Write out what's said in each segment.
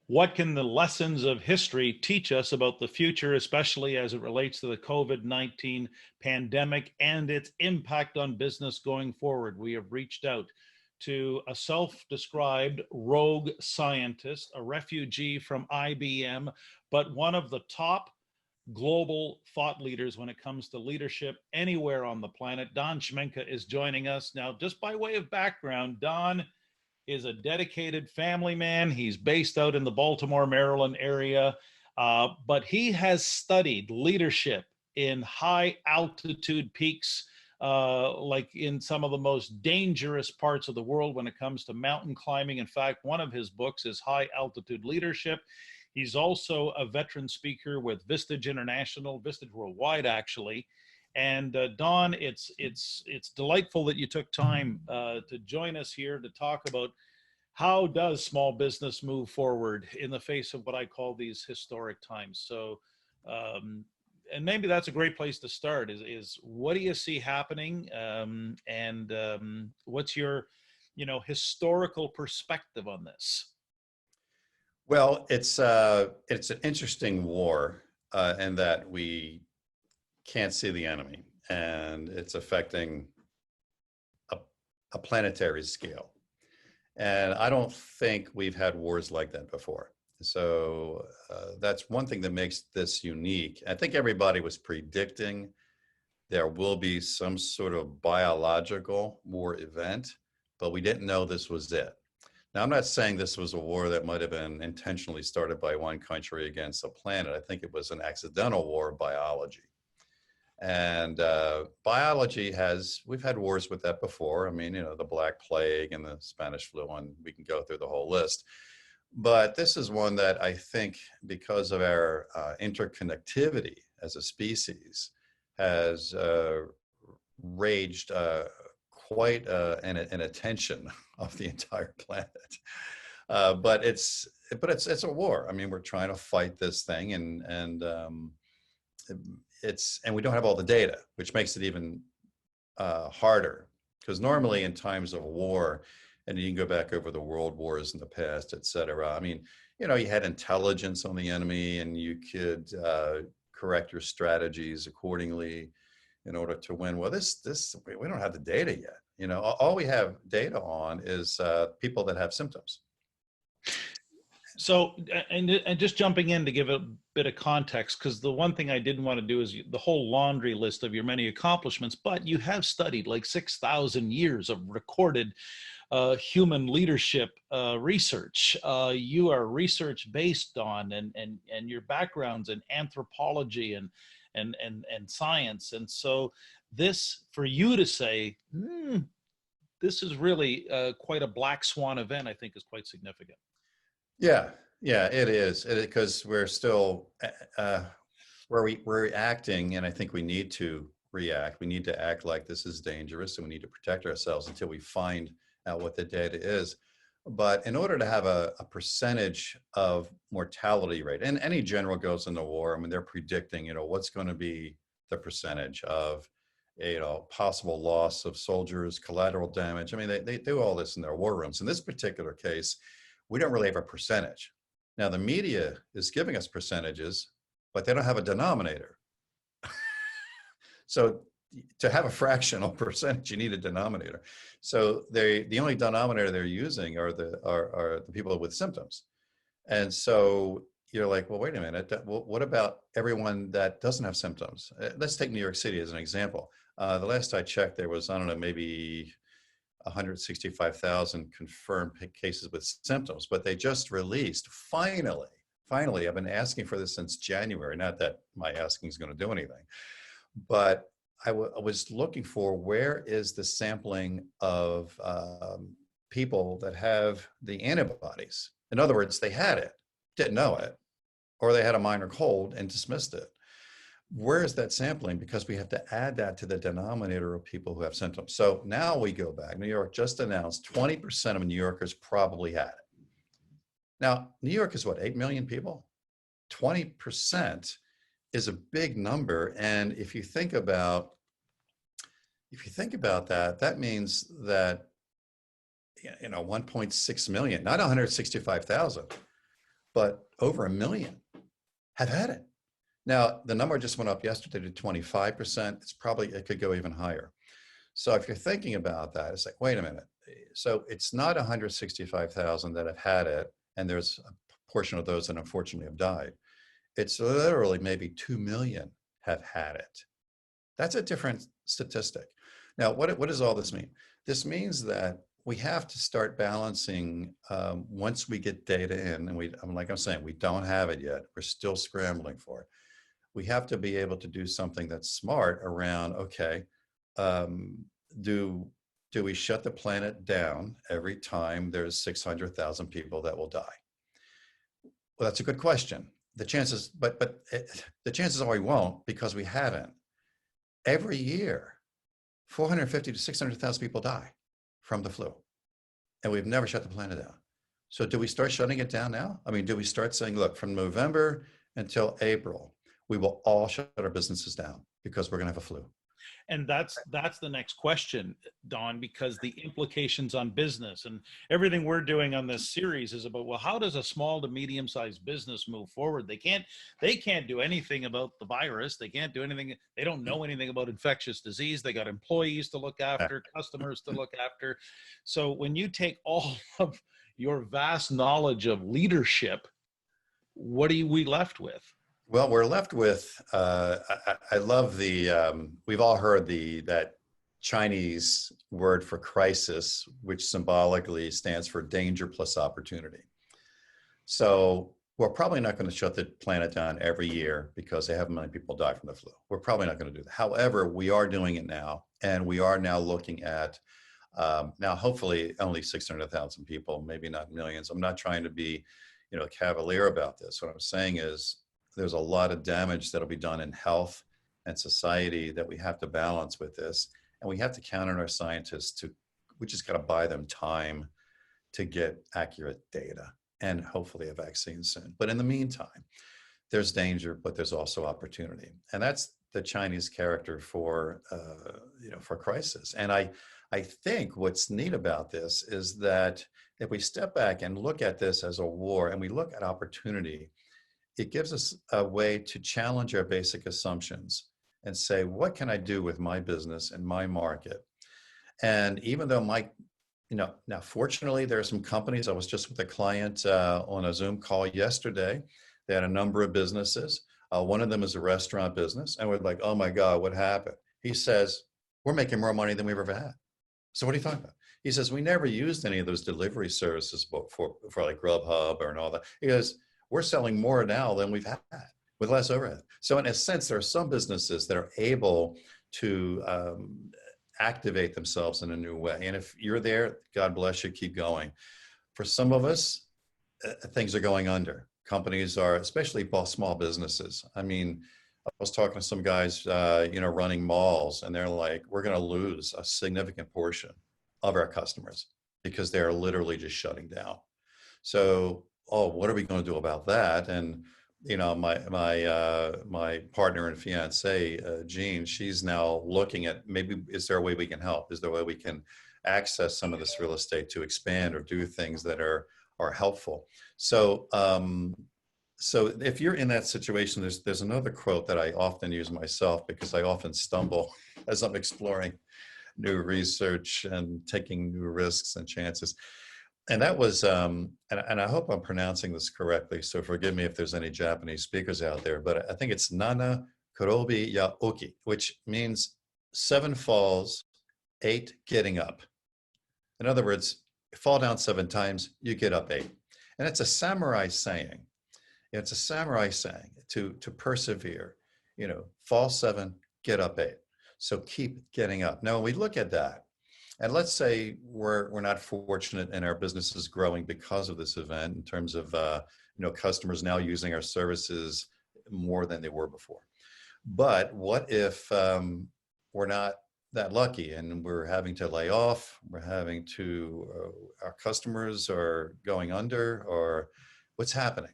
What can the lessons of history teach us about the future, especially as it relates to the COVID-19 pandemic and its impact on business going forward? We have reached out to a self-described rogue scientist, a refugee from IBM, but one of the top global thought leaders when it comes to leadership anywhere on the planet. Don Schmincke is joining us now. Just by way of background, Don is a dedicated family man. He's based out in the Baltimore, Maryland area, but he has studied leadership in high altitude peaks, like in some of the most dangerous parts of the world when it comes to mountain climbing. In fact, one of his books is High Altitude Leadership. He's also a veteran speaker with Vistage International, Vistage Worldwide, actually. And Don, it's delightful that you took time to join us here to talk about how does small business move forward in the face of what I call these historic times. So, and maybe that's a great place to start. Is what do you see happening, and what's your, historical perspective on this? Well, it's an interesting war in that we can't see the enemy, and it's affecting a, a planetary scale. And I don't think we've had wars like that before. So that's one thing that makes this unique. I think everybody was predicting there will be some sort of biological war event, but we didn't know this was it. Now, I'm not saying this was a war that might have been intentionally started by one country against a planet. I think it was an accidental war of biology. And biology we've had wars with that before. I mean, the Black Plague and the Spanish flu, and we can go through the whole list. But this is one that I think, because of our interconnectivity as a species, has raged quite an attention of the entire planet. But it's a war. I mean, we're trying to fight this thing, and we don't have all the data, which makes it even harder. Because normally in times of war, and you can go back over the world wars in the past, et cetera. I mean, you had intelligence on the enemy, and you could correct your strategies accordingly in order to win. Well, we don't have the data yet. All we have data on is people that have symptoms. So, and just jumping in to give a bit of context, because the one thing I didn't want to do is the whole laundry list of your many accomplishments, but you have studied like 6,000 years of recorded human leadership research. You are research based on, and your background's in anthropology and science. And so this, for you to say, this is really quite a black swan event, I think is quite significant. Yeah, it is. Because we're still we're reacting, and I think we need to react. We need to act like this is dangerous, and we need to protect ourselves until we find out what the data is. But in order to have a percentage of mortality rate, and any general goes into war, I mean, they're predicting, what's going to be the percentage of, possible loss of soldiers, collateral damage. I mean, they do all this in their war rooms. In this particular case, we don't really have a percentage. Now, the media is giving us percentages, but they don't have a denominator. So to have a fractional percentage, you need a denominator. So the only denominator they're using are the people with symptoms. And so you're like, well, wait a minute. What about everyone that doesn't have symptoms? Let's take New York City as an example. The last I checked, there was, I don't know, maybe 165,000 confirmed cases with symptoms, but they just released, finally, I've been asking for this since January, not that my asking is going to do anything, but I was looking for, where is the sampling of people that have the antibodies? In other words, they had it, didn't know it, or they had a minor cold and dismissed it. Where is that sampling? Because we have to add that to the denominator of people who have symptoms. So now we go back. New York just announced 20% of New Yorkers probably had it. Now, New York is what, 8 million people? 20% is a big number. And if you think about that, that means that 1.6 million, not 165,000, but over 1 million have had it. Now, the number just went up yesterday to 25%. It could go even higher. So if you're thinking about that, it's like, wait a minute. So it's not 165,000 that have had it, and there's a portion of those that unfortunately have died. It's literally maybe 2 million have had it. That's a different statistic. Now, what does all this mean? This means that we have to start balancing once we get data in, and like I'm saying, we don't have it yet. We're still scrambling for it. We have to be able to do something that's smart around, okay, do we shut the planet down every time there's 600,000 people that will die? Well, that's a good question. The chances, the chances are we won't, because we haven't. Every year, 450 to 600,000 people die from the flu, and we've never shut the planet down. So do we start shutting it down now? I mean, do we start saying, look, from November until April, we will all shut our businesses down because we're going to have a flu? And that's the next question, Don, because the implications on business and everything we're doing on this series is about, well, how does a small to medium-sized business move forward? They can't do anything about the virus. They can't do anything. They don't know anything about infectious disease. They got employees to look after, customers to look after. So when you take all of your vast knowledge of leadership, what are we left with? Well, we're left with, I love we've all heard that Chinese word for crisis, which symbolically stands for danger plus opportunity. So we're probably not going to shut the planet down every year because they have many people die from the flu. We're probably not going to do that. However, we are doing it now, and we are now looking at, now hopefully only 600,000 people, maybe not millions. I'm not trying to be, cavalier about this. What I'm saying is, there's a lot of damage that'll be done in health and society that we have to balance with this. And we have to count on our scientists we just got to buy them time to get accurate data and hopefully a vaccine soon. But in the meantime, there's danger, but there's also opportunity. And that's the Chinese character for crisis. And I think what's neat about this is that if we step back and look at this as a war and we look at opportunity, it gives us a way to challenge our basic assumptions and say, what can I do with my business and my market? And even though now fortunately, there are some companies, I was just with a client on a Zoom call yesterday. They had a number of businesses. One of them is a restaurant business. And we're like, oh my God, what happened? He says, we're making more money than we've ever had. So what are you talking about? He says, we never used any of those delivery services for like Grubhub and all that. He goes, we're selling more now than we've had with less overhead. So in a sense, there are some businesses that are able to activate themselves in a new way. And if you're there, God bless you, keep going. For some of us, things are going under. Companies are, especially small businesses. I mean, I was talking to some guys, running malls, and they're like, we're going to lose a significant portion of our customers because they're literally just shutting down. So, what are we going to do about that? And my partner and fiance, Jean, she's now looking at maybe, is there a way we can help? Is there a way we can access some of this real estate to expand or do things that are helpful? So, so if you're in that situation, there's another quote that I often use myself because I often stumble as I'm exploring new research and taking new risks and chances. And that was, and I hope I'm pronouncing this correctly, so forgive me if there's any Japanese speakers out there, but I think it's Nana Kurobi ya Oki, which means 7 falls, 8 getting up. In other words, fall down 7 times, you get up 8. And it's a samurai saying. It's a samurai saying to persevere, fall 7, get up 8. So keep getting up. Now, when we look at that, and let's say we're not fortunate and our business is growing because of this event in terms of customers now using our services more than they were before. But what if we're not that lucky and we're having to lay off, our customers are going under, or what's happening?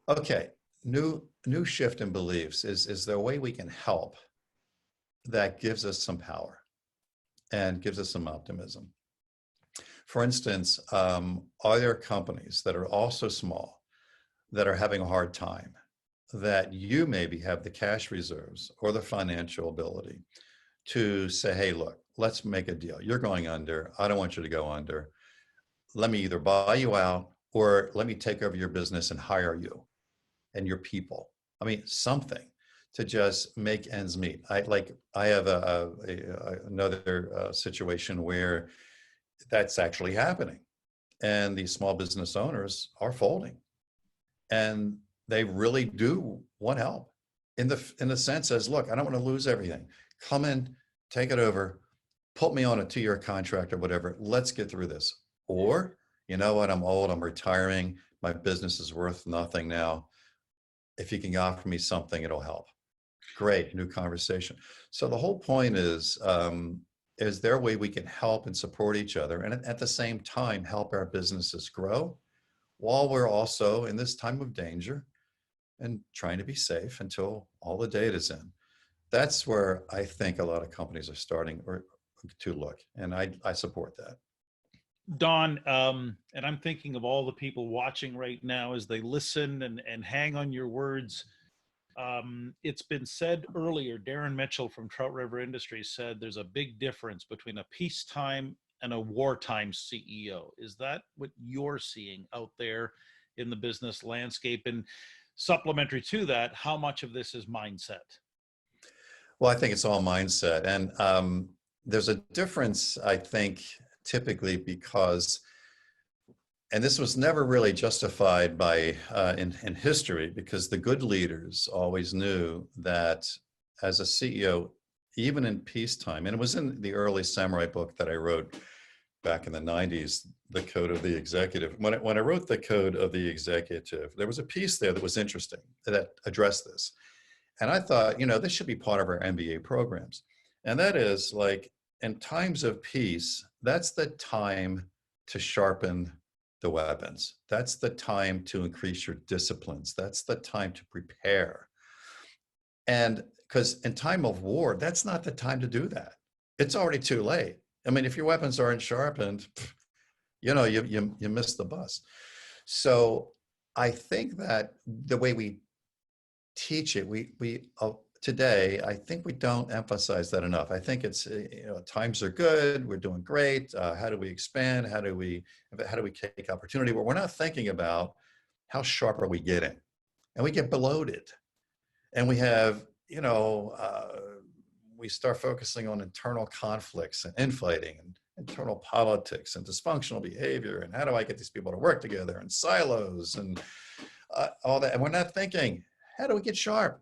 Okay, new shift in beliefs. Is there a way we can help that gives us some power and gives us some optimism? For instance, are there companies that are also small that are having a hard time, that you maybe have the cash reserves or the financial ability to say, hey, look, let's make a deal. You're going under. I don't want you to go under. Let me either buy you out or let me take over your business and hire you and your people. I mean, something to just make ends meet. I have another situation where that's actually happening, and these small business owners are folding, and they really do want help in the sense as, look, I don't want to lose everything. Come in, take it over, put me on a 2-year contract or whatever. Let's get through this. Or, you know what, I'm old, I'm retiring, my business is worth nothing now. If you can offer me something, it'll help. Great, new conversation. So the whole point is there a way we can help and support each other and at the same time help our businesses grow while we're also in this time of danger and trying to be safe until all the data's in? That's where I think a lot of companies are starting to look, and I support that. Don, and I'm thinking of all the people watching right now as they listen and hang on your words. It's been said earlier, Darren Mitchell from Trout River Industries said there's a big difference between a peacetime and a wartime CEO. Is that what you're seeing out there in the business landscape? And supplementary to that, how much of this is mindset? Well, I think it's all mindset. And there's a difference, I think, typically because, and this was never really justified by in history, because the good leaders always knew that as a CEO, even in peacetime, and it was in the early samurai book that I wrote back in the 90s, The Code of the Executive. When I wrote The Code of the Executive, there was a piece there that was interesting that addressed this. And I thought, this should be part of our MBA programs. And that is, like, in times of peace, that's the time to sharpen the weapons. That's the time to increase your disciplines. That's the time to prepare. And because in time of war, that's not the time to do that. It's already too late. I mean, if your weapons aren't sharpened, you missed the bus. So I think that the way we teach it, today, I think we don't emphasize that enough. I think it's, times are good, we're doing great. How do we expand? How do we take opportunity? Well, we're not thinking about how sharp are we getting, and we get bloated, and we have, we start focusing on internal conflicts and infighting and internal politics and dysfunctional behavior, and how do I get these people to work together, and silos and all that. And we're not thinking, how do we get sharp?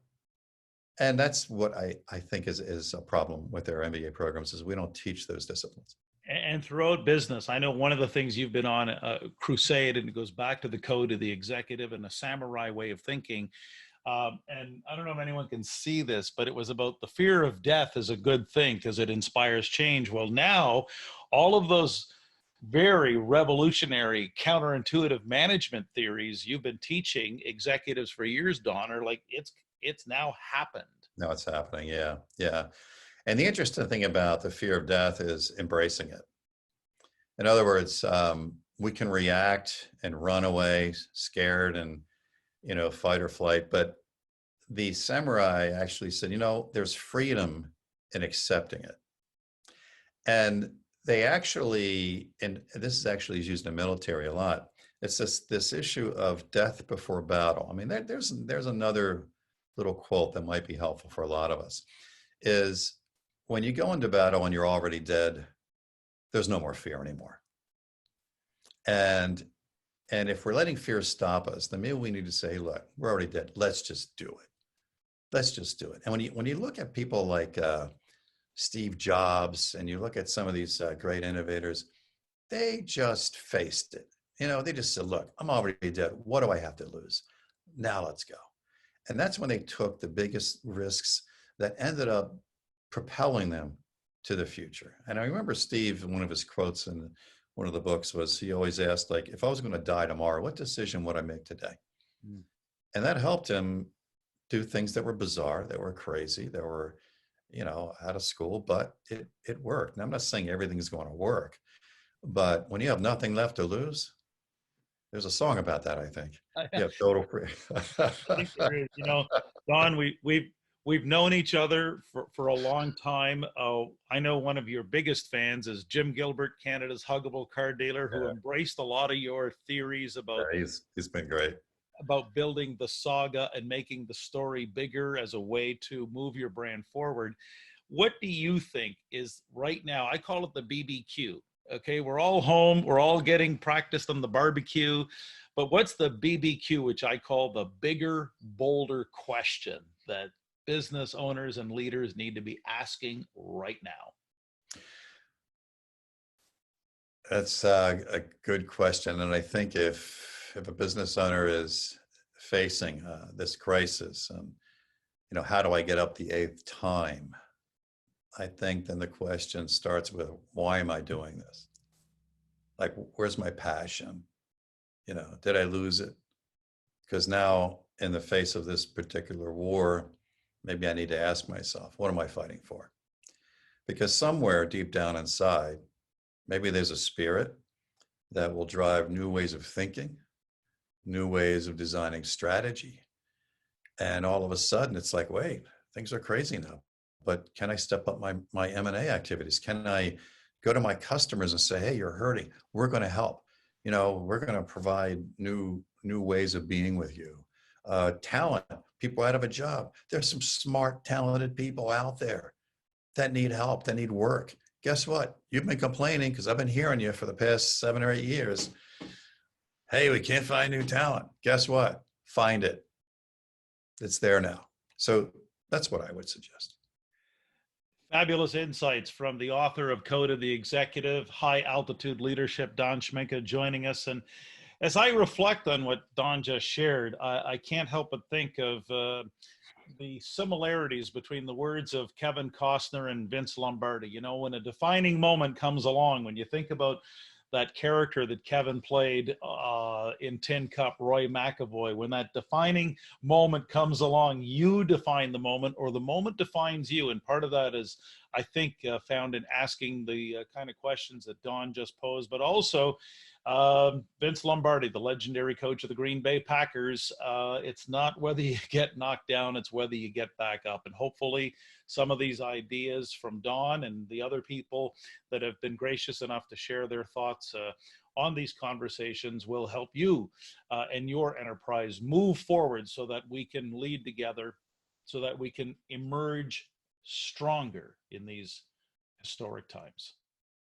And that's what I think is a problem with our MBA programs, is we don't teach those disciplines. And throughout business, I know one of the things you've been on a crusade, and it goes back to the code of the executive and a samurai way of thinking. And I don't know if anyone can see this, but it was about the fear of death is a good thing because it inspires change. Well, now all of those very revolutionary, counterintuitive management theories you've been teaching executives for years, Don, are like, it's now happened. No, it's happening. Yeah. Yeah. And the interesting thing about the fear of death is embracing it. In other words, we can react and run away scared and, fight or flight. But the samurai actually said, there's freedom in accepting it. And they actually, and this is actually used in the military a lot, it's this issue of death before battle. I mean, there's another little quote that might be helpful for a lot of us, is when you go into battle and you're already dead, there's no more fear anymore. And if we're letting fear stop us, then maybe we need to say, look, we're already dead. Let's just do it. Let's just do it. And when you look at people like Steve Jobs, and you look at some of these great innovators, they just faced it. They just said, look, I'm already dead. What do I have to lose? Now let's go. And that's when they took the biggest risks that ended up propelling them to the future. And I remember Steve, one of his quotes in one of the books was, he always asked, like, if I was going to die tomorrow, what decision would I make today? Mm. And that helped him do things that were bizarre, that were crazy, that were, out of school, but it worked. And I'm not saying everything's going to work, but when you have nothing left to lose, There's a song about that, I think. I Yeah, total free. think there is. You know, Don, we've known each other for a long time. I know one of your biggest fans is Jim Gilbert, Canada's huggable car dealer, who Yeah, embraced a lot of your theories he's been great. about building the saga and making the story bigger as a way to move your brand forward. What do you think is right now? I call it the BBQ. Okay, we're all home, we're all getting practiced on the barbecue, but what's the BBQ, which I call the bigger, bolder question that business owners and leaders need to be asking right now? That's a good question, and I think if a business owner is facing this crisis, and how do I get up the eighth time? I think then the question starts with, why am I doing this? Like, where's my passion? Did I lose it? Because now, in the face of this particular war, maybe I need to ask myself, what am I fighting for? Because somewhere deep down inside, maybe there's a spirit that will drive new ways of thinking, new ways of designing strategy. And all of a sudden, it's like, wait, things are crazy now. But can I step up my M&A activities? Can I go to my customers and say, hey, you're hurting. We're going to help. We're going to provide new ways of being with you. Talent, people out of a job. There's some smart, talented people out there that need help, that need work. Guess what? You've been complaining, because I've been hearing you for the past 7 or 8 years. Hey, we can't find new talent. Guess what? Find it. It's there now. So that's what I would suggest. Fabulous insights from the author of Code of the Executive, High Altitude Leadership, Don Schmincke, joining us. And as I reflect on what Don just shared, I can't help but think of the similarities between the words of Kevin Costner and Vince Lombardi. When a defining moment comes along, when you think about that character that Kevin played in Tin Cup, Roy McAvoy, when that defining moment comes along, you define the moment, or the moment defines you. And part of that is, I think, found in asking the kind of questions that Don just posed, but also Vince Lombardi, the legendary coach of the Green Bay Packers. It's not whether you get knocked down, it's whether you get back up. And hopefully some of these ideas from Don and the other people that have been gracious enough to share their thoughts on these conversations will help you and your enterprise move forward, so that we can lead together, so that we can emerge stronger in these historic times.